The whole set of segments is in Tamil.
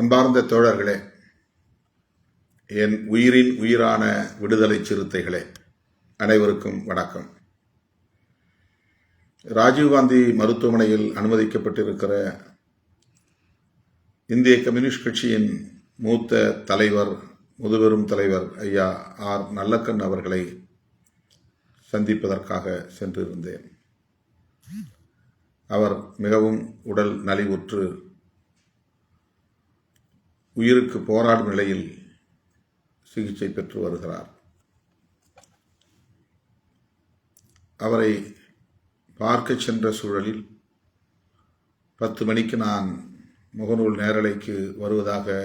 அன்பார்ந்த தோழர்களே, என் உயிரின் உயிரான விடுதலை சிறுத்தைகளே, அனைவருக்கும் வணக்கம். ராஜீவ்காந்தி மருத்துவமனையில் அனுமதிக்கப்பட்டிருக்கிற இந்திய கம்யூனிஸ்ட் கட்சியின் மூத்த தலைவர், முதுபெரும் தலைவர் ஐயா ஆர் நல்லக்கண் அவர்களை சந்திப்பதற்காக சென்றிருந்தேன். அவர் மிகவும் உடல் நலிவுற்று உயிருக்கு போராடும் நிலையில் சிகிச்சை பெற்று வருகிறார். அவரை பார்க்க சென்ற சூழலில் 10 மணிக்கு நான் முகநூல் நேரலைக்கு வருவதாக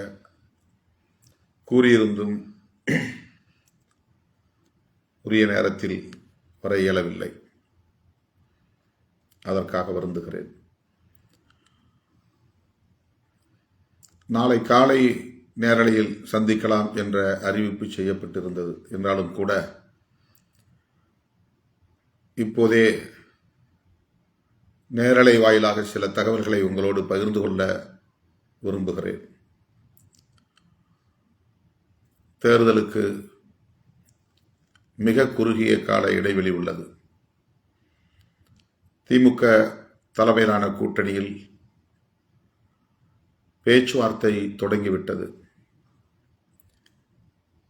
கூறியிருந்தும் உரிய நேரத்தில் வர இயலவில்லை. அதற்காக வருந்துகிறேன். நாளை காலை நேரலையில் சந்திக்கலாம் என்ற அறிவிப்பு செய்யப்பட்டிருந்தது. என்றாலும் கூட இப்போதே நேரலை வாயிலாக சில தகவல்களை உங்களோடு பகிர்ந்து கொள்ள விரும்புகிறேன். தேர்தலுக்கு மிக குறுகிய கால இடைவெளி உள்ளது. திமுக தலைமையிலான கூட்டணியில் பேச்சுவார்த்தை தொடங்கிவிட்டது.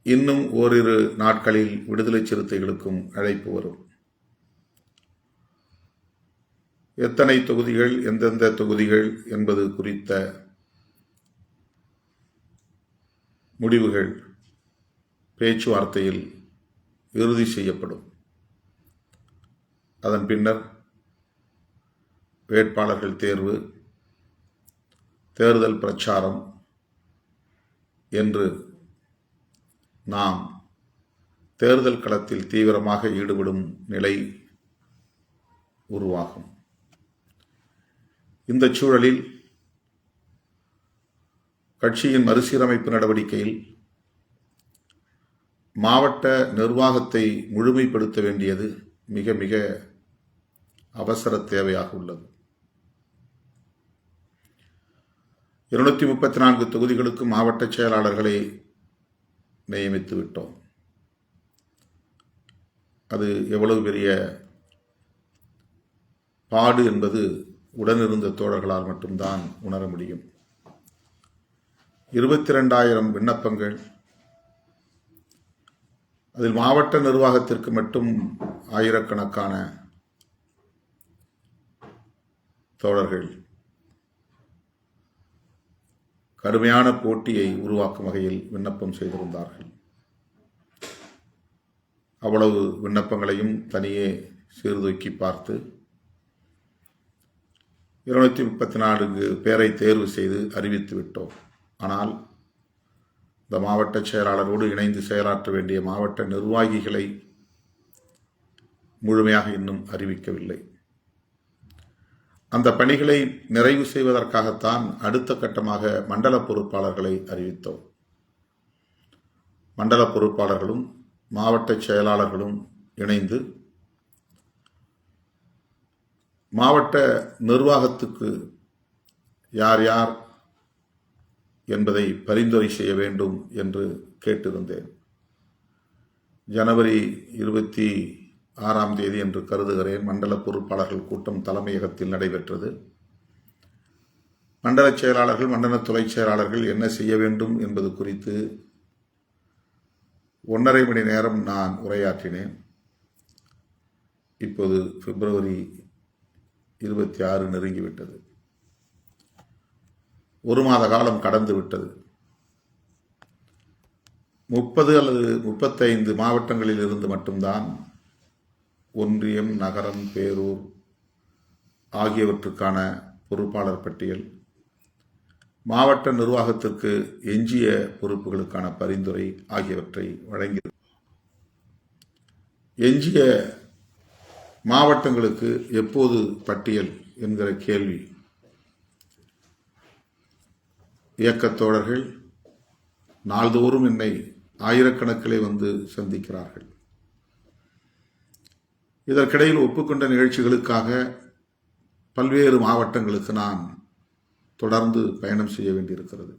இன்னும் ஓரிரு நாட்களில் விடுதலை சிறுத்தைகளுக்கும் அழைப்பு வரும். எத்தனை தொகுதிகள், எந்தெந்த தொகுதிகள் என்பது குறித்த முடிவுகள் பேச்சுவார்த்தையில் இறுதி செய்யப்படும். அதன் பின்னர் வேட்பாளர்கள் தேர்வு, தேர்தல் பிரச்சாரம் என்று நாம் தேர்தல் களத்தில் தீவிரமாக ஈடுபடும் நிலை உருவாகும். இந்த சூழலில் கட்சியின் மறுசீரமைப்பு நடவடிக்கையில் மாவட்ட நிர்வாகத்தை முழுமைப்படுத்த வேண்டியது மிக மிக அவசர தேவையாக உள்ளது. 234 தொகுதிகளுக்கு மாவட்ட செயலாளர்களை நியமித்து விட்டோம். அது எவ்வளவு பெரிய பாடு என்பது உடனிருந்த தோழர்களால் மட்டும்தான் உணர முடியும். 22,000 விண்ணப்பங்கள். அதில் மாவட்ட நிர்வாகத்திற்கு மட்டும் ஆயிரக்கணக்கான தோழர்கள் கடுமையான போட்டியை உருவாக்கும் வகையில் விண்ணப்பம் செய்திருந்தார்கள். அவ்வளவு விண்ணப்பங்களையும் தனியே சீர்தூக்கி பார்த்து 234 பேரை தேர்வு செய்து அறிவித்து விட்டோம். ஆனால் இந்த மாவட்ட செயலாளரோடு இணைந்து செயலாற்ற வேண்டிய மாவட்ட நிர்வாகிகளை முழுமையாக இன்னும் அறிவிக்கவில்லை. அந்த பணிகளை நிறைவு செய்வதற்காகத்தான் அடுத்த கட்டமாக மண்டல பொறுப்பாளர்களை அறிவித்தோம். மண்டல பொறுப்பாளர்களும் மாவட்ட செயலாளர்களும் இணைந்து மாவட்ட நிர்வாகத்துக்கு யார் யார் என்பதை பரிந்துரை செய்ய வேண்டும் என்று கேட்டிருந்தேன். ஜனவரி 26ஆம் தேதி என்று கருதுகிறேன் மண்டல பொறுப்பாளர்கள் கூட்டம் தலைமையகத்தில் நடைபெற்றது. மண்டல செயலாளர்கள், மண்டல துணை செயலாளர்கள் என்ன செய்ய வேண்டும் என்பது குறித்து 1.5 மணி நேரம் நான் உரையாற்றினேன். இப்போது பிப்ரவரி 26 நெருங்கிவிட்டது. 1 மாத காலம் கடந்து விட்டது. 30 அல்லது 35 மாவட்டங்களில் இருந்து மட்டும்தான் ஒன்றியம், நகரம், பேரூர் ஆகியவற்றுக்கான பொறுப்பாளர் பட்டியல், மாவட்ட நிர்வாகத்திற்கு எஞ்சிய பொறுப்புகளுக்கான பரிந்துரை ஆகியவற்றை வழங்கி, எஞ்சிய மாவட்டங்களுக்கு எப்போது பட்டியல் என்கிற கேள்வி இயக்கத்தோழர்கள் நாள்தோறும் என்னை ஆயிரக்கணக்கிலே வந்து சந்திக்கிறார்கள். இதற்கிடையில் ஒப்புக்கொண்ட நிகழ்ச்சிகளுக்காக பல்வேறு மாவட்டங்களுக்கு நான் தொடர்ந்து பயணம் செய்ய வேண்டியிருக்கிறது.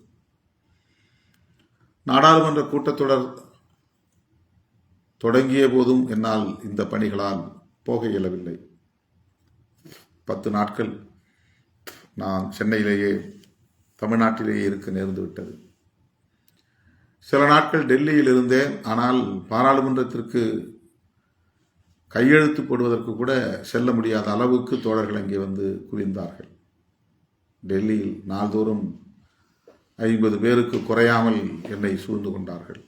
நாடாளுமன்ற கூட்டத்தொடர் தொடங்கிய போதும் என்னால் இந்த பணிகளால் போக இயலவில்லை. 10 நாட்கள் நான் சென்னையிலேயே, தமிழ்நாட்டிலேயே இருக்க நேர்ந்துவிட்டது. சில நாட்கள் டெல்லியில் இருந்தேன். ஆனால் பாராளுமன்றத்திற்கு கையெழுத்து போடுவதற்கு கூட செல்ல முடியாத அளவுக்கு தோழர்கள் அங்கே வந்து குவிந்தார்கள். டெல்லியில் நாள்தோறும் 50 பேருக்கு குறையாமல் என்னை சூழ்ந்து கொண்டார்கள்.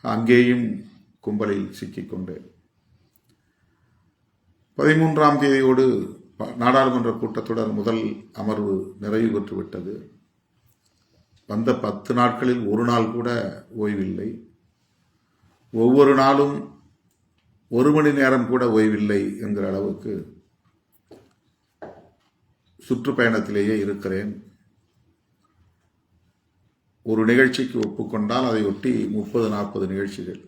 அங்கேயும் கும்பலில் சிக்கிக்கொண்டேன். 13ஆம் தேதியோடு நாடாளுமன்ற கூட்டத்தொடர் முதல் அமர்வு நிறைவு பெற்றுவிட்டது. வந்த 10 நாட்களில் ஒரு நாள் கூட ஓய்வில்லை. ஒவ்வொரு நாளும் 1 மணி நேரம் கூட ஓய்வில்லை என்கிற அளவுக்கு சுற்றுப்பயணத்திலேயே இருக்கிறேன். ஒரு நிகழ்ச்சிக்கு ஒப்புக்கொண்டால் அதை ஒட்டி 30-40 நிகழ்ச்சிகள்.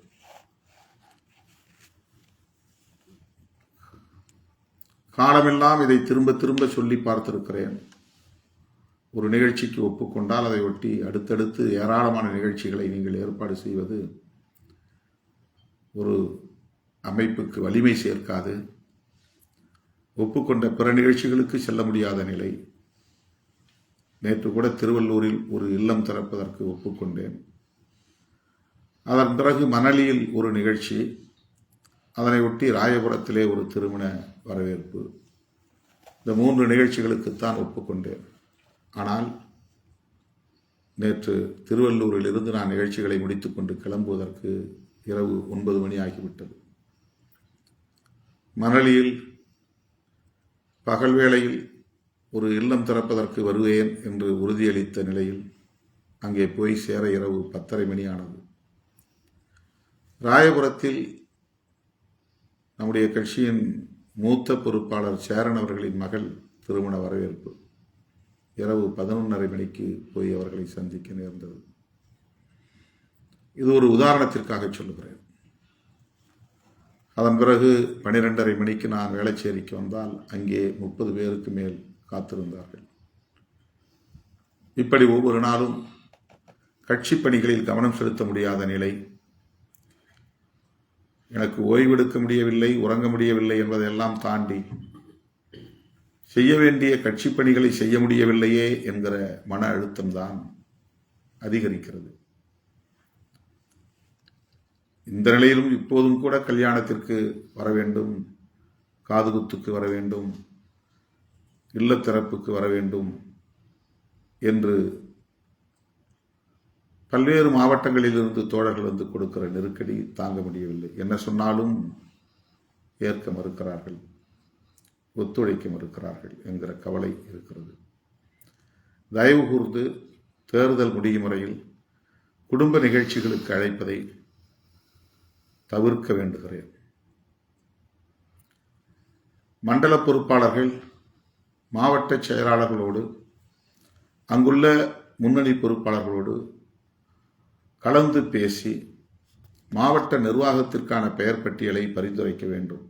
காலமெல்லாம் இதை திரும்ப திரும்ப சொல்லி பார்த்திருக்கிறேன். ஒரு நிகழ்ச்சிக்கு ஒப்புக்கொண்டால் அதை ஒட்டி அடுத்தடுத்து ஏராளமான நிகழ்ச்சிகளை நீங்கள் ஏற்பாடு செய்வது ஒரு அமைப்புக்கு வலிமை சேர்க்காது. ஒப்புக்கொண்ட பிற நிகழ்ச்சிகளுக்கு செல்ல முடியாத நிலை. நேற்று கூட திருவள்ளூரில் ஒரு இல்லம் திறப்பதற்கு ஒப்புக்கொண்டேன். அதன் பிறகு மணலியில் ஒரு நிகழ்ச்சி, அதனை ஒட்டி ராயபுரத்திலே ஒரு திருமண வரவேற்பு. இந்த 3 நிகழ்ச்சிகளுக்குத்தான் ஒப்புக்கொண்டேன். ஆனால் நேற்று திருவள்ளூரில் இருந்து நான் நிகழ்ச்சிகளை முடித்துக்கொண்டு கிளம்புவதற்கு இரவு 9 மணி ஆகிவிட்டது. மணலியில் பகல் வேளையில் ஒரு இல்லம் திறப்பதற்கு வருவேன் என்று உறுதியளித்த நிலையில் அங்கே போய் சேர இரவு 10:30 மணி ஆனது. ராயபுரத்தில் நம்முடைய கட்சியின் மூத்த பொறுப்பாளர் சேரன் அவர்களின் மகள் திருமண வரவேற்பு. இரவு 11:30 மணிக்கு போய் அவர்களை சந்திக்க நேர்ந்தது. இது ஒரு உதாரணத்திற்காக சொல்லுகிறேன். அதன் பிறகு 12:30 மணிக்கு நான் வேளச்சேரிக்கு வந்தால் அங்கே 30 பேருக்கு மேல் காத்திருந்தார்கள். இப்படி ஒவ்வொரு நாளும் கட்சி பணிகளில் கவனம் செலுத்த முடியாத நிலை. எனக்கு ஓய்வெடுக்க முடியவில்லை, உறங்க முடியவில்லை என்பதையெல்லாம் தாண்டி செய்ய வேண்டிய கட்சி பணிகளை செய்ய முடியவில்லையே என்கிற மன அழுத்தம்தான் அதிகரிக்கிறது. இந்த நிலையிலும் இப்போதும் கூட கல்யாணத்திற்கு வர வேண்டும், காதுகுத்துக்கு வர வேண்டும், இல்லத்திறப்புக்கு வர வேண்டும் என்று பல்வேறு மாவட்டங்களிலிருந்து தோழர்கள் வந்து கொடுக்கிற நெருக்கடி தாங்க முடியவில்லை. என்ன சொன்னாலும் ஏற்க மறுக்கிறார்கள், ஒத்துழைக்க மறுக்கிறார்கள் என்கிற கவலை இருக்கிறது. தயவு கூர்ந்து தேர்தல் முடியும் வரையில் குடும்ப நிகழ்ச்சிகளுக்கு அழைப்பதை தவிர்க்க வேண்டுகிறேன். மண்டல பொறுப்பாளர்கள் மாவட்ட செயலாளர்களோடு, அங்குள்ள முன்னணி பொறுப்பாளர்களோடு கலந்து பேசி மாவட்ட நிர்வாகத்திற்கான பெயர் பட்டியலை பரிந்துரைக்க வேண்டும்.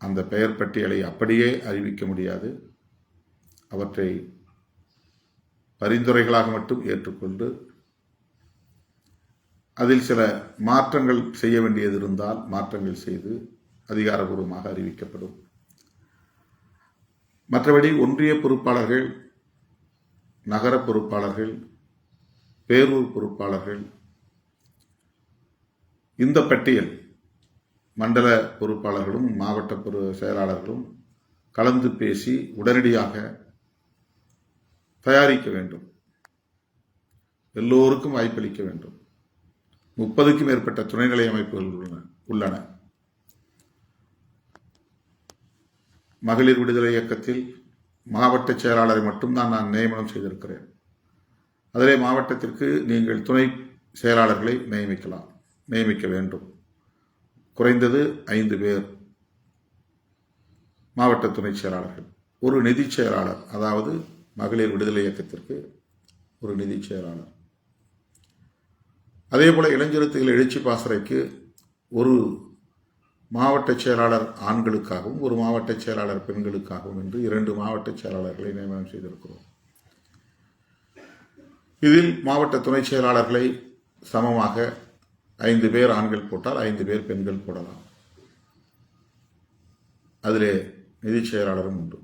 அந்த பெயர் பட்டியலை அப்படியே அறிவிக்க முடியாது. அவற்றை பரிந்துரைகளாக மட்டும் ஏற்றுக்கொண்டு அதில் சில மாற்றங்கள் செய்ய வேண்டியது இருந்தால் மாற்றங்கள் செய்து அதிகாரபூர்வமாக அறிவிக்கப்படும். மற்றபடி ஒன்றிய பொறுப்பாளர்கள், நகர பொறுப்பாளர்கள், பேரூர் பொறுப்பாளர்கள், இந்த பட்டியல் மண்டல பொறுப்பாளர்களும் மாவட்ட செயலாளர்களும் கலந்து பேசி உடனடியாக தயாரிக்க வேண்டும். எல்லோருக்கும் வாய்ப்பளிக்க வேண்டும். 30க்கும் மேற்பட்ட துணைநிலை அமைப்புகள் உள்ளன. மகளிர் விடுதலை இயக்கத்தில் மாவட்ட செயலாளரை மட்டும்தான் நான் நியமனம் செய்திருக்கிறேன். அதிலே மாவட்டத்திற்கு நீங்கள் துணை செயலாளர்களை நியமிக்க வேண்டும். குறைந்தது 5 பேர் மாவட்ட துணை செயலாளர்கள், ஒரு நிதி செயலாளர், அதாவது மகளிர் விடுதலை இயக்கத்திற்கு ஒரு நிதி செயலாளர். அதே போல இளஞ்சிறுத்தைகள் எழுச்சி பாசறைக்கு ஒரு மாவட்ட செயலாளர் ஆண்களுக்காகவும் ஒரு மாவட்ட செயலாளர் பெண்களுக்காகவும் என்று 2 மாவட்ட செயலாளர்களை நியமனம் செய்திருக்கிறோம். இதில் மாவட்ட துணை செயலாளர்களை சமமாக 5 பேர் ஆண்கள் போட்டால் 5 பேர் பெண்கள் போடலாம். அதிலே நிதி செயலாளரும் உண்டு.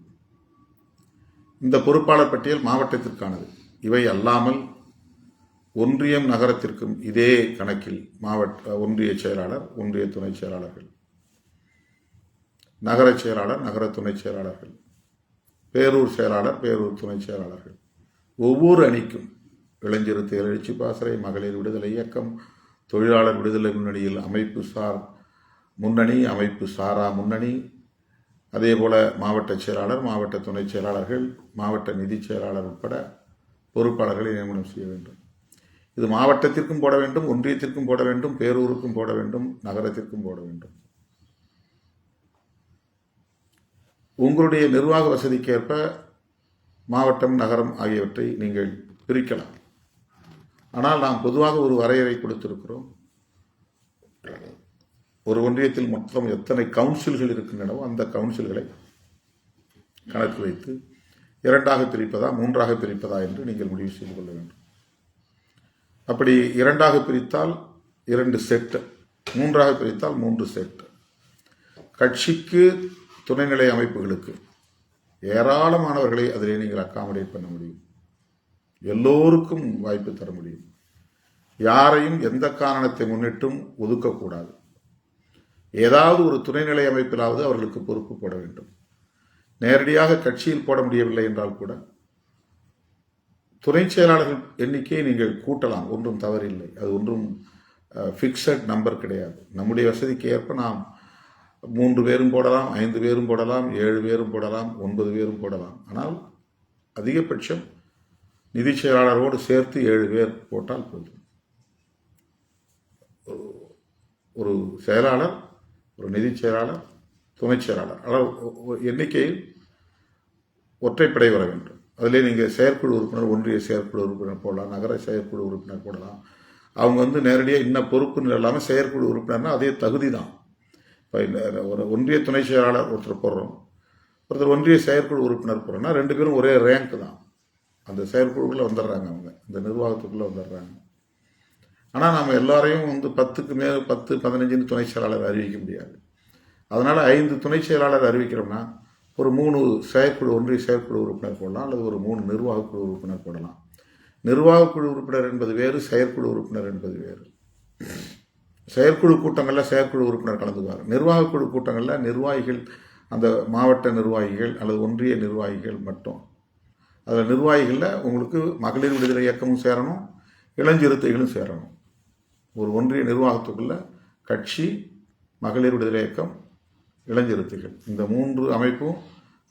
இந்த பொறுப்பாளர் பட்டியல் மாவட்டத்திற்கானது. இவை அல்லாமல் ஒன்றியம் நகரத்திற்கும் இதே கணக்கில் ஒன்றிய செயலாளர், ஒன்றிய துணை செயலாளர்கள், நகர செயலாளர், நகர துணை செயலாளர்கள், பேரூர் செயலாளர், பேரூர் துணை செயலாளர்கள், ஒவ்வொரு அணிக்கும் இளைஞர் எழுச்சி பாசறை, மகளிர் விடுதலை இயக்கம், தொழிலாளர் விடுதலை முன்னணியில் அமைப்பு சார் முன்னணி, அமைப்பு சாரா முன்னணி, அதே போல மாவட்ட செயலாளர், மாவட்ட துணை செயலாளர்கள், மாவட்ட நிதி செயலாளர் உட்பட பொறுப்பாளர்களை நியமனம் செய்ய வேண்டும். இது மாவட்டத்திற்கும் போட வேண்டும், ஒன்றியத்திற்கும் போட வேண்டும், பேரூருக்கும் போட வேண்டும், நகரத்திற்கும் போட வேண்டும். உங்களுடைய நிர்வாக வசதிக்கேற்ப மாவட்டம், நகரம் ஆகியவற்றை நீங்கள் பிரிக்கலாம். ஆனால் நாம் பொதுவாக ஒரு வரையறை கொடுத்திருக்கிறோம். ஒரு ஒன்றியத்தில் மொத்தம் எத்தனை கவுன்சில்கள் இருக்கின்றனவோ அந்த கவுன்சில்களை கணக்கு வைத்து 2ஆக பிரிப்பதா 3ஆக பிரிப்பதா என்று நீங்கள் முடிவு செய்து கொள்ள வேண்டும். அப்படி 2ஆக பிரித்தால் 2 செட், 3ஆக பிரித்தால் 3 செட். கட்சிக்கு துணைநிலை அமைப்புகளுக்கு ஏராளமானவர்களை அதிலே நீங்கள் அக்காமடேட் பண்ண முடியும். எல்லோருக்கும் வாய்ப்பு தர முடியும். யாரையும் எந்த காரணத்தை முன்னிட்டும் ஒதுக்கக்கூடாது. ஏதாவது ஒரு துணைநிலை அமைப்பிலாவது அவர்களுக்கு பொறுப்பு போட வேண்டும். நேரடியாக கட்சியில் போட முடியவில்லை என்றால் கூட துணை செயலாளர்கள் எண்ணிக்கையை நீங்கள் கூட்டலாம், ஒன்றும் தவறில்லை. அது ஒன்றும் ஃபிக்ஸட் நம்பர் கிடையாது. நம்முடைய வசதிக்கு ஏற்ப நாம் 3 பேரும் போடலாம், 5 பேரும் போடலாம், 7 பேரும் போடலாம், 9 பேரும் போடலாம். ஆனால் அதிகபட்சம் நிதி செயலாளரோடு சேர்த்து 7 பேர் போட்டால் போதும். ஒரு செயலாளர், ஒரு நிதி செயலாளர், துணை செயலாளர் எண்ணிக்கையில் ஒற்றைப்படை வர வேண்டும். அதிலே நீங்கள் செயற்குழு உறுப்பினர், ஒன்றிய செயற்குழு உறுப்பினர் போடலாம், நகர செயற்குழு உறுப்பினர் போடலாம். அவங்க நேரடியாக இன்னும் பொறுப்புன்னு இல்லாமல் செயற்குழு உறுப்பினர்னா அதே தகுதி தான். இப்போ ஒரு ஒன்றிய துணை செயலாளர் ஒருத்தர் போடுறோம், ஒருத்தர் ஒன்றிய செயற்குழு உறுப்பினர் போடுறோம்னா 2 பேரும் ஒரே ரேங்க் தான். அந்த செயற்குழுக்குள்ளே வந்துடுறாங்க, அவங்க இந்த நிர்வாகத்துக்குள்ளே வந்துடுறாங்க. ஆனால் நம்ம எல்லாரையும் 10க்கு மேல் 10, 15 துணை செயலாளர் அறிவிக்க முடியாது. அதனால் 5 துணை செயலாளர் அறிவிக்கிறோம்னா ஒரு 3 செயற்குழு, ஒன்றிய செயற்குழு உறுப்பினர் போடலாம், அல்லது ஒரு 3 நிர்வாகக்குழு உறுப்பினர் போடலாம். நிர்வாகக்குழு உறுப்பினர் என்பது வேறு, செயற்குழு உறுப்பினர் என்பது வேறு. செயற்குழு கூட்டங்களில் செயற்குழு உறுப்பினர் கலந்துக்குவார். நிர்வாகக்குழு கூட்டங்களில் நிர்வாகிகள், அந்த மாவட்ட நிர்வாகிகள் அல்லது ஒன்றிய நிர்வாகிகள் மட்டும். அதில் நிர்வாகிகளில் உங்களுக்கு மகளிர் விடுதலை இயக்கமும் சேரணும், இளஞ்சிறுத்தைகளும் சேரணும். ஒரு ஒன்றிய நிர்வாகத்துக்குள்ள கட்சி, மகளிர் விடுதலை இயக்கம், இளஞ்சிறுத்தைகள், இந்த 3 அமைப்பும்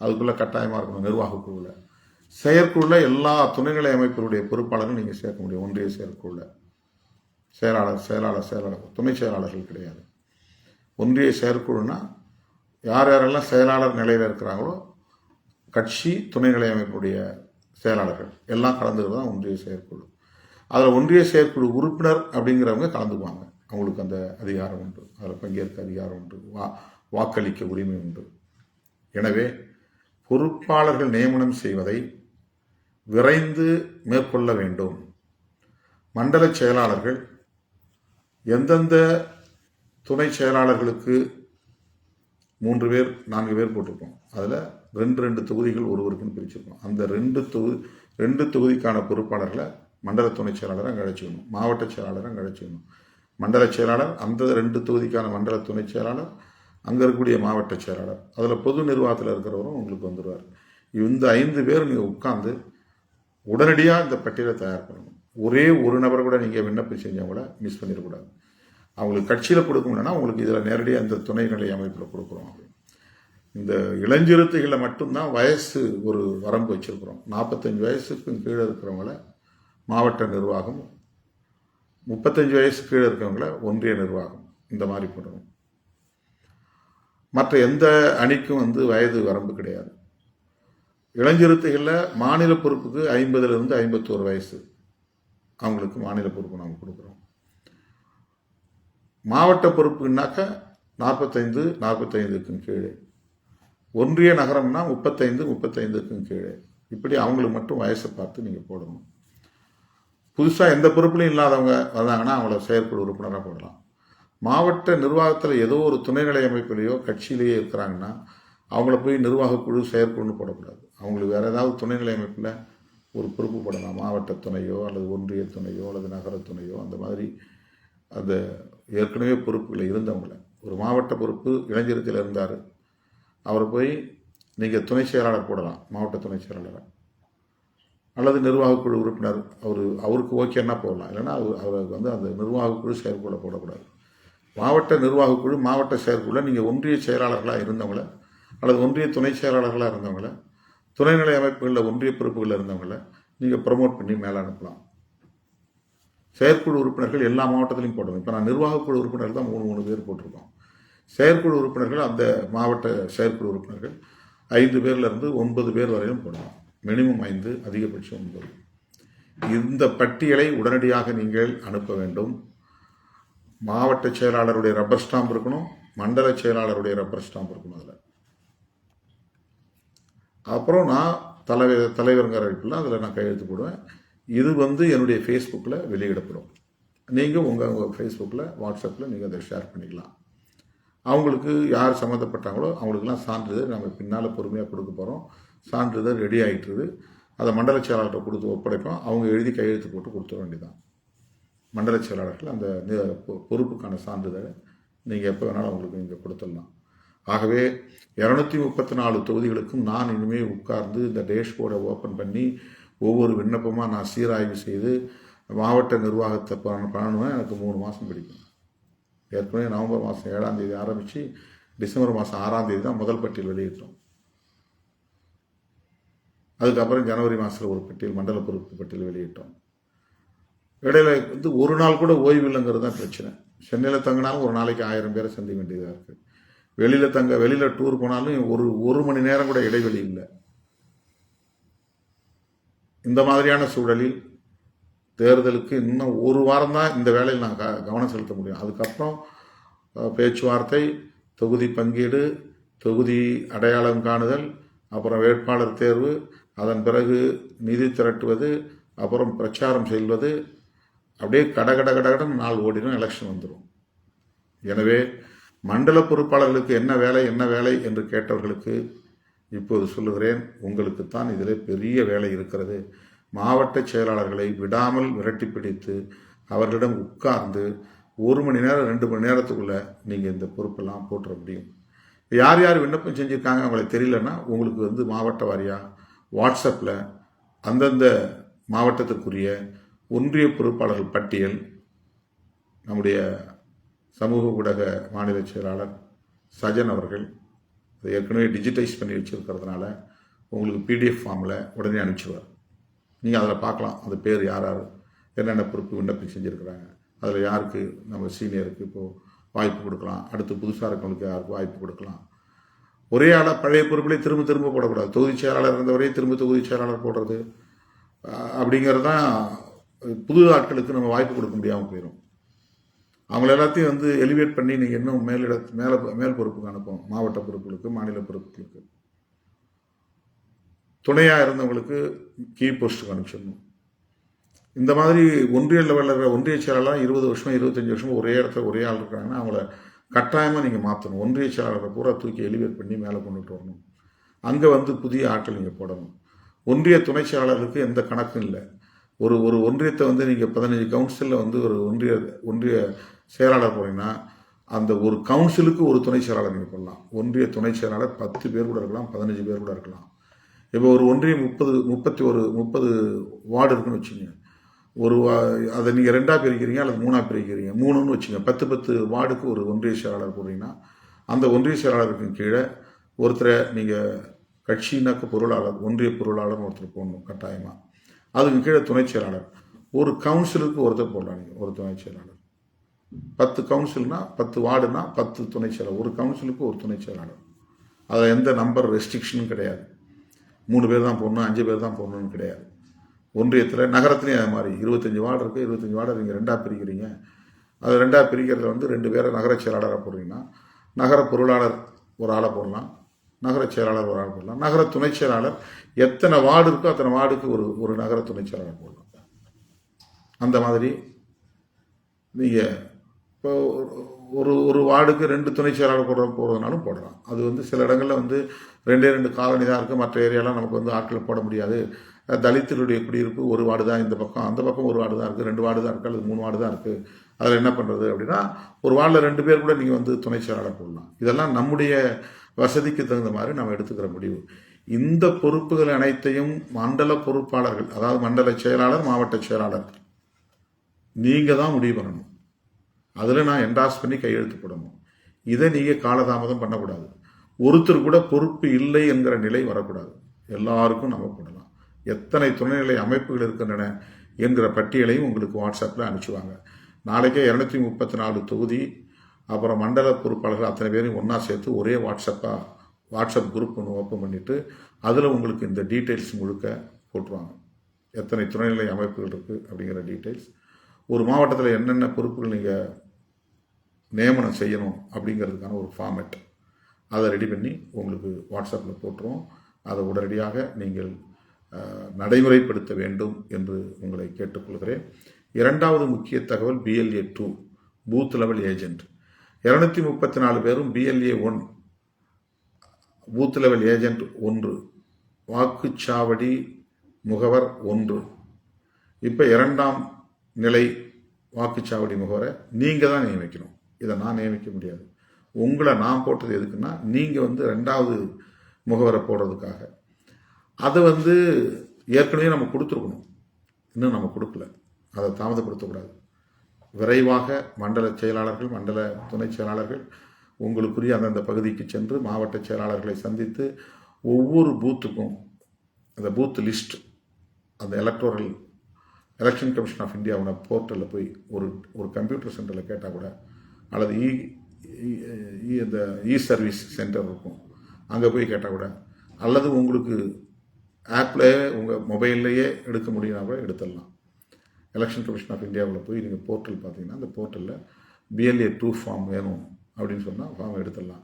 அதுக்குள்ளே கட்டாயமாக இருக்கணும். நிர்வாகக்குழுவில் செயற்குழுவில் எல்லா துணைநிலை அமைப்புடைய பொறுப்பாளர்களும் நீங்கள் சேர்க்க முடியும். ஒன்றிய செயற்குழுவில் செயலாளர், துணை செயலாளர்கள் கிடையாது. ஒன்றிய செயற்குழுனா யார் யாரெல்லாம் செயலாளர் நிலையில் இருக்கிறாங்களோ கட்சி, துணைநிலை அமைப்புடைய செயலாளர்கள் எல்லாம் கலந்துக்கிறது தான் ஒன்றிய செயற்குழு. அதில் ஒன்றிய செயற்குழு உறுப்பினர் அப்படிங்கிறவங்க கலந்துக்குவாங்க. அவங்களுக்கு அந்த அதிகாரம் உண்டு, அதில் பங்கேற்க அதிகாரம் உண்டு, வாக்களிக்க உரிமை உண்டு. எனவே பொறுப்பாளர்கள் நியமனம் செய்வதை விரைந்து மேற்கொள்ள வேண்டும். மண்டல செயலாளர்கள் எந்தெந்த துணை செயலாளர்களுக்கு 3 பேர் 4 பேர் போட்டிருப்போம், அதில் 2 தொகுதிகள் ஒருவருக்குன்னு பிரிச்சிருக்கோம். அந்த 2 தொகுதிக்கான பொறுப்பாளர்களை மண்டல துணை செயலாளரை அங்கே அழைச்சிக்கணும், மாவட்ட செயலாளரை அங்கே அழைச்சிக்கணும். மண்டல செயலாளர், அந்த 2 தொகுதிக்கான மண்டல துணை செயலாளர், அங்கே இருக்கக்கூடிய மாவட்ட செயலாளர், அதில் பொது நிர்வாகத்தில் இருக்கிறவரும் உங்களுக்கு வந்துடுவார். இந்த 5 பேர் நீங்கள் உட்கார்ந்து உடனடியாக இந்த பட்டியலை தயார் பண்ணணும். ஒரே ஒரு நபர் கூட நீங்கள் விண்ணப்பம் செஞ்சவங்கள மிஸ் பண்ணிடக்கூடாது. அவங்களுக்கு கட்சியில் கொடுக்க முடியலன்னா உங்களுக்கு இதில் நேரடியாக இந்த துணைநிலை அமைப்பில் கொடுக்குறோம். இந்த இளஞ்சிறுத்தைகளை மட்டும்தான் வயசு ஒரு வரம்பு வச்சுருக்குறோம். 45 வயசுக்கு கீழே இருக்கிறவங்கள மாவட்ட நிர்வாகம், 35 வயசு கீழே இருக்கிறவங்கள ஒன்றிய நிர்வாகம், இந்த மாதிரி பண்ணணும். மற்ற எந்த அணிக்கும் வயது வரம்பு கிடையாது. இளஞ்சிறுத்தைகளில் மாநில பொறுப்புக்கு 50லிருந்து 51 வயசு அவங்களுக்கு மாநில பொறுப்பு நாங்கள் கொடுக்குறோம். மாவட்ட பொறுப்புனாக்க 45, 45க்கும் கீழே. ஒன்றிய நகரம்னா 35, 35க்கும் கீழே. இப்படி அவங்களுக்கு மட்டும் வயசை பார்த்து நீங்கள் போடணும். புதுசாக எந்த பொறுப்புலையும் இல்லாதவங்க வந்தாங்கன்னா அவங்கள செயற்குழு உறுப்பினராக போடலாம். மாவட்ட நிர்வாகத்தில் ஏதோ ஒரு துணைநிலை அமைப்பிலேயோ கட்சியிலேயோ இருக்கிறாங்கன்னா அவங்கள போய் நிர்வாக குழு செயற்குழுன்னு போடக்கூடாது. அவங்களுக்கு வேறு ஏதாவது துணைநிலை அமைப்பில் ஒரு பொறுப்பு போடலாம். மாவட்ட துணையோ அல்லது ஒன்றிய துணையோ அல்லது நகர துணையோ அந்த மாதிரி அந்த ஏற்கனவே பொறுப்புகளில் இருந்தவங்கள, ஒரு மாவட்ட பொறுப்பு இளைஞரத்தில் இருந்தார், அவரை போய் நீங்கள் துணை செயலாளர் போடலாம், மாவட்ட துணை செயலாளரை, அல்லது நிர்வாகக்குழு உறுப்பினர் அவருக்கு ஓகேன்னா போடலாம். இல்லைன்னா அவருக்கு வந்து அந்த நிர்வாகக்குழு செயற்குழு போடக்கூடாது. மாவட்ட நிர்வாகக்குழு மாவட்ட செயற்குழு நீங்கள் ஒன்றிய செயலாளர்களாக இருந்தவங்கள அல்லது ஒன்றிய துணை செயலாளர்களாக இருந்தவங்கள, துணைநிலை அமைப்புகளில் ஒன்றிய பொறுப்புகளில் இருந்தவங்கள நீங்கள் ப்ரமோட் பண்ணி மேலே அனுப்பலாம். செயற்குழு உறுப்பினர்கள் எல்லா மாவட்டத்திலையும் போடணும். இப்போ நான் நிர்வாகக்குழு உறுப்பினர்கள் தான் 3 பேர் போட்டிருக்கோம். செயற்குழு உறுப்பினர்கள் அந்த மாவட்ட செயற்குழு உறுப்பினர்கள் 5 பேர்லேருந்து 9 பேர் வரையிலும் போடலாம். மினிமம் 5, அதிகபட்சம் 9. இந்த பட்டியலை உடனடியாக நீங்கள் அனுப்ப வேண்டும். மாவட்ட செயலாளருடைய ரப்பர் ஸ்டாம்ப் இருக்கணும், மண்டல செயலாளருடைய ரப்பர் ஸ்டாம்ப் இருக்கணும். அதில் அப்புறம் நான் தலைவருங்கிற அழைப்பில் அதில் நான் கையெழுத்து போடுவேன். இது வந்து என்னுடைய ஃபேஸ்புக்கில் வெளியிடப்படும். நீங்கள் உங்கள் ஃபேஸ்புக்கில் வாட்ஸ்அப்பில் நீங்கள் அதை ஷேர் பண்ணிக்கலாம். அவங்களுக்கு யார் சம்மந்தப்பட்டாங்களோ அவங்களுக்கெல்லாம் சான்றிதழ் நம்ம பின்னால் பொறுமையாக கொடுக்க போகிறோம். சான்றிதழ் ரெடி ஆகிட்டுருது. அதை மண்டல செயலாளர்கிட்ட கொடுத்து ஒப்படைப்போம். அவங்க எழுதி கையெழுத்து போட்டு கொடுத்துட வேண்டியதான். மண்டல செயலாளர்கள் அந்த பொறுப்புக்கான சான்றிதழை நீங்கள் எப்போ வேணாலும் அவங்களுக்கு நீங்கள் கொடுத்துடலாம். ஆகவே 234 தொகுதிகளுக்கும் நான் இனிமேல் உட்கார்ந்து இந்த டேஷ்போர்டை ஓப்பன் பண்ணி ஒவ்வொரு விண்ணப்பமாக நான் சீராய்வு செய்து மாவட்ட நிர்வாகத்தை பண்ணணும்னா எனக்கு 3 மாதம் பிடிக்கும். ஏற்கனவே நவம்பர் மாதம் 7ஆம் தேதி ஆரம்பித்து டிசம்பர் மாதம் 6ஆம் தேதி தான் முதல் பட்டியல் வெளியிட்டோம். அதுக்கப்புறம் ஜனவரி மாதத்தில் ஒரு பட்டியல், மண்டல பொறுப்பு பட்டியல் வெளியிட்டோம். இடையில வந்து ஒரு நாள் கூட ஓய்வு இல்லைங்கிறது தான் பிரச்சனை. சென்னையில் தங்கினாலும் ஒரு நாளைக்கு 1000 பேரை சந்திக்க வேண்டியதாக இருக்குது. வெளியில் டூர் போனாலும் ஒரு மணி நேரம் கூட இடைவெளி இல்லை. இந்த மாதிரியான சூழலில் தேர்தலுக்கு இன்னும் ஒரு வாரம் தான் இந்த வேலையில் நான் கவனம் செலுத்த முடியும். அதுக்கப்புறம் பேச்சுவார்த்தை, தொகுதி பங்கீடு, தொகுதி அடையாளம் காணுதல், அப்புறம் வேட்பாளர் தேர்வு, அதன் பிறகு நிதி திரட்டுவது, அப்புறம் பிரச்சாரம் செய்வது, அப்படியே கடகடன் நாள் ஓடிடும், எலெக்ஷன் வந்துடும். எனவே மண்டல பொறுப்பாளர்களுக்கு என்ன வேலை என்று கேட்டவர்களுக்கு இப்போது சொல்லுகிறேன், உங்களுக்குத்தான் இதில் பெரிய வேலை இருக்கிறது. மாவட்ட செயலாளர்களை விடாமல் விரட்டி பிடித்து அவர்களிடம் உட்கார்ந்து 1 மணி நேரம் 2 மணி நேரத்துக்குள்ளே நீங்கள் இந்த பொறுப்பெல்லாம் போட்டுற முடியும். யார் யார் விண்ணப்பம் செஞ்சுருக்காங்க அவங்களுக்கு தெரியலன்னா உங்களுக்கு வந்து மாவட்ட வாரியாக வாட்ஸ்அப்பில் அந்தந்த மாவட்டத்திற்குரிய ஒன்றிய பொறுப்பாளர்கள் பட்டியல் நம்முடைய சமூக ஊடக மாநில செயலாளர் சஜன் அவர்கள் அதை ஏற்கனவே டிஜிட்டைஸ் பண்ணி வச்சுருக்கிறதுனால உங்களுக்கு PDF ஃபார்மில் உடனே அனுப்பிச்சுவார். நீங்கள் அதில் பார்க்கலாம் அந்த பேர் யார் என்னென்ன பொறுப்பு விண்ணப்பம் செஞ்சுருக்கிறாங்க, அதில் யாருக்கு நம்ம சீனியருக்கு இப்போது வாய்ப்பு கொடுக்கலாம், அடுத்து புதுசாக இருக்கவங்களுக்கு யாருக்கு வாய்ப்பு கொடுக்கலாம். ஒரே ஆளாக பழைய பொறுப்புலேயே திரும்ப போடக்கூடாது. தொகுதி செயலாளர் இருந்தவரையே திரும்ப தொகுதி செயலாளர் போடுறது அப்படிங்கிறது தான் புது ஆட்களுக்கு நம்ம வாய்ப்பு கொடுக்க முடியாமல் போயிடும். அவங்கள எல்லாத்தையும் வந்து எலிவேட் பண்ணி நீங்கள் இன்னும் மேல் பொறுப்புக்கு அனுப்பணும். மாவட்ட பொறுப்புகளுக்கு, மாநில பொறுப்புகளுக்கு, துணையாக இருந்தவங்களுக்கு கீ போஸ்ட்டுக்கு அனுப்பிச்சிடணும். இந்த மாதிரி ஒன்றிய லெவலில் இருக்கிற ஒன்றிய செயலாளர் 20 வருஷம் 25 வருஷம் ஒரே இடத்துல ஒரே ஆள் இருக்காங்கன்னா அவங்கள கட்டாயமாக நீங்கள் மாற்றணும். ஒன்றிய செயலாளரை பூரா தூக்கி எலிவேட் பண்ணி மேலே கொண்டுட்டு வரணும். அங்கே வந்து புதிய ஆட்கள் நீங்கள் போடணும். ஒன்றிய துணை செயலாளருக்கு எந்த கணக்கும் இல்லை. ஒரு ஒன்றியத்தை வந்து நீங்கள் 15 கவுன்சிலில் வந்து ஒரு ஒன்றிய செயலாளர் போனீங்கன்னா அந்த ஒரு கவுன்சிலுக்கு ஒரு துணை செயலாளர் நீங்கள் போடலாம். ஒன்றிய துணை செயலாளர் 10 பேர் கூட இருக்கலாம், 15 பேர் கூட இருக்கலாம். இப்போ ஒரு ஒன்றியம் 30 வார்டு இருக்குன்னு வச்சுங்க. அதை நீங்கள் 2ஆக பிரிக்கிறீங்க அல்லது 3ஆக பிரிக்கிறீங்க, 3ன்னு வச்சுங்க. 10 வார்டுக்கு ஒரு ஒன்றிய செயலாளர் போடுறீங்கன்னா அந்த ஒன்றிய செயலாளருக்கு கீழே ஒருத்தரை நீங்கள் கட்சியினாக்க பொருளாளர், ஒன்றிய பொருளாளர்னு ஒருத்தர் போடணும் கட்டாயமாக. அதுக்கு கீழே துணை செயலாளர். ஒரு கவுன்சிலுக்கு ஒருத்தர் போடலாம் நீங்கள், ஒரு துணை செயலாளர். 10 கவுன்சில்னா 10 வார்டுனா 10 துணை செயலாளர். ஒரு கவுன்சிலுக்கு ஒரு துணை செயலாளர். அதில் எந்த நம்பர் ரெஸ்ட்ரிக்ஷனும் கிடையாது. 3 பேர் தான் போடணும், 5 பேர் தான் போடணும்னு கிடையாது. ஒன்றியத்தில் நகரத்துலேயும் அது மாதிரி 25 வார்டு இருக்குது. 25 வார்டை நீங்கள் 2ஆக பிரிக்கிறீங்க. அது 2ஆக பிரிக்கிறதுல வந்து 2 பேரை நகர செயலாளராக போடுறீங்கன்னா நகர பொருளாளர் ஒரு ஆளை போடலாம், நகர செயலாளர் ஒரு ஆள் போடலாம். நகர துணை செயலாளர் எத்தனை வார்டு இருக்கோ அத்தனை வார்டுக்கு ஒரு நகர துணை செயலாளர் போடலாம். அந்த மாதிரி நீங்கள் இப்போ ஒரு வார்டுக்கு 2 துணை செயலாளர் போடுறதுனாலும் போடலாம். அது வந்து சில இடங்களில் வந்து 2 காலனி தான் இருக்குது, மற்ற ஏரியாலாம் நமக்கு வந்து ஆட்கள் போட முடியாது. தலித்துடைய குடியிருப்பு ஒரு வார்டு தான், இந்த பக்கம் அந்த பக்கம் ஒரு வார்டு தான் இருக்குது, 2 வார்டு தான் இருக்குது, அல்லது 3 வார்டு தான் இருக்குது. அதில் என்ன பண்ணுறது அப்படின்னா, ஒரு வார்டில் 2 பேர் கூட நீங்கள் வந்து துணை செயலாளர் போடலாம். இதெல்லாம் நம்முடைய வசதிக்கு தகுந்த மாதிரி நம்ம எடுத்துக்கிற முடிவு. இந்த பொறுப்புகள் அனைத்தையும் மண்டல பொறுப்பாளர்கள், அதாவது மண்டல செயலாளர், மாவட்ட செயலாளர், நீங்கள் தான் முடிவு பண்ணணும். அதில் நான் என்டாஸ் பண்ணி கையெழுத்து போடணும். இதை நீங்கள் காலதாமதம் பண்ணக்கூடாது. ஒருத்தர் கூட பொறுப்பு இல்லை என்கிற நிலை வரக்கூடாது. எல்லாருக்கும் நம்ம போடலாம். எத்தனை துணைநிலை அமைப்புகள் இருக்கின்றன என்கிற பட்டியலையும் உங்களுக்கு வாட்ஸ்அப்பில் அனுப்பிச்சுவாங்க. நாளைக்கே 234 தொகுதி, அப்புறம் மண்டல பொறுப்பாளர்கள் அத்தனை பேரையும் ஒன்றா சேர்த்து ஒரே வாட்ஸ்அப் குரூப் ஒன்று ஓப்பன் பண்ணிவிட்டு அதில் உங்களுக்கு இந்த டீட்டெயில்ஸ் முழுக்க போட்டுருவாங்க. எத்தனை துணைநிலை அமைப்புகள் இருக்குது அப்படிங்கிற டீட்டெயில்ஸ், ஒரு மாவட்டத்தில் என்னென்ன பொறுப்புகள் நீங்கள் நியமனம் செய்யணும் அப்படிங்கிறதுக்கான ஒரு ஃபார்மேட் அதை ரெடி பண்ணி உங்களுக்கு வாட்ஸ்அப்பில் போட்டுருவோம். அதை உடனடியாக நீங்கள் நடைமுறைப்படுத்த வேண்டும் என்று உங்களை கேட்டுக்கொள்கிறேன். இரண்டாவது முக்கிய தகவல் BLA 2 பூத் லெவல் ஏஜென்ட். 234 பேரும் BLA 1 பூத் லெவல் ஏஜென்ட் 1, வாக்குச்சாவடி முகவர் 1. இப்போ 2ஆம் நிலை வாக்குச்சாவடி முகவரை நீங்கள் தான் நியமிக்கணும். இதை நான் நியமிக்க முடியாது. உங்களை நான் போட்டது எதுக்குன்னா, நீங்கள் வந்து 2வது முகவரை போடுறதுக்காக. அதை வந்து ஏற்கனவே நம்ம கொடுத்துருக்கணும், இன்னும் நம்ம கொடுக்கல. அதை தாமதப்படுத்தக்கூடாது. விரைவாக மண்டல செயலாளர்கள், மண்டல துணை செயலாளர்கள் உங்களுக்குரிய அந்தந்த பகுதிக்கு சென்று மாவட்ட செயலாளர்களை சந்தித்து ஒவ்வொரு பூத்துக்கும் அந்த பூத் லிஸ்ட், அந்த எலெக்ஷன் கமிஷன் ஆஃப் இந்தியாவோட போர்ட்டலில் போய் ஒரு கம்ப்யூட்டர் சென்டரில் கேட்டால் கூட, அல்லது இந்த சர்வீஸ் சென்டர் இருக்கும், அங்கே போய் கேட்டால் கூட, அல்லது உங்களுக்கு ஆப்பில் உங்கள் மொபைல்லையே எடுக்க முடியும்னா கூட எடுத்துடலாம். எலெக்ஷன் கமிஷன் ஆஃப் இந்தியாவில் போய் நீங்கள் போர்ட்டல் பார்த்தீங்கன்னா, அந்த போர்ட்டலில் BLA 2 ஃபார்ம் வேணும் அப்படின்னு சொன்னால் ஃபார்ம் எடுத்துடலாம்.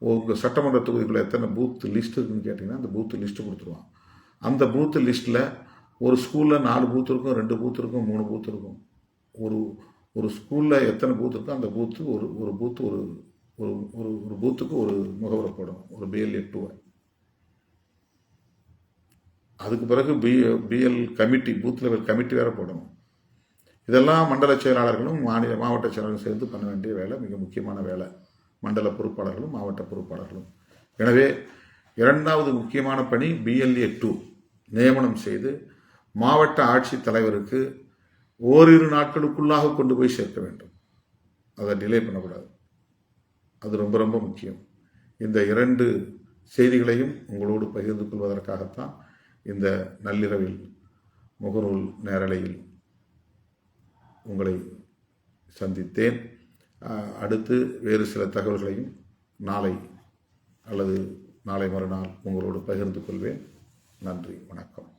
உங்கள் சட்டமன்ற தொகுதிக்குள்ளே எத்தனை பூத் லிஸ்ட் இருக்குன்னு கேட்டிங்கன்னா அந்த பூத் லிஸ்ட்டு கொடுத்துருவான். அந்த பூத் லிஸ்ட்டில் ஒரு ஸ்கூலில் 4 பூத் இருக்கும், 2 பூத் இருக்கும், 3 பூத் இருக்கும். ஒரு ஸ்கூலில் எத்தனை பூத் இருக்கோ அந்த பூத்து ஒரு பூத்துக்கு ஒரு முகவரை போடணும், ஒரு BLA 2. அதுக்கு பிறகு BL committee, booth level committee வேறு போடணும். இதெல்லாம் மண்டல செயலாளர்களும் மாவட்ட செயலாளர்களும் சேர்ந்து பண்ண வேண்டிய வேலை, மிக முக்கியமான வேலை. மண்டல பொறுப்பாளர்களும் மாவட்ட பொறுப்பாளர்களும். எனவே 2வது முக்கியமான பணி BLA 2 நியமனம் செய்து மாவட்ட ஆட்சித் தலைவருக்கு ஓரிரு நாட்களுக்குள்ளாக கொண்டு போய் சேர்க்க வேண்டும். அதை டிலே பண்ணக்கூடாது. அது ரொம்ப ரொம்ப முக்கியம். இந்த 2 செய்திகளையும் உங்களோடு பகிர்ந்து கொள்வதற்காகத்தான் இந்த நள்ளிரவில் முகநூல் நேரலையில் உங்களை சந்தித்தேன். அடுத்து வேறு சில தகவல்களையும் நாளை அல்லது நாளை மறுநாள் உங்களோடு பகிர்ந்து கொள்வேன். நன்றி, வணக்கம்.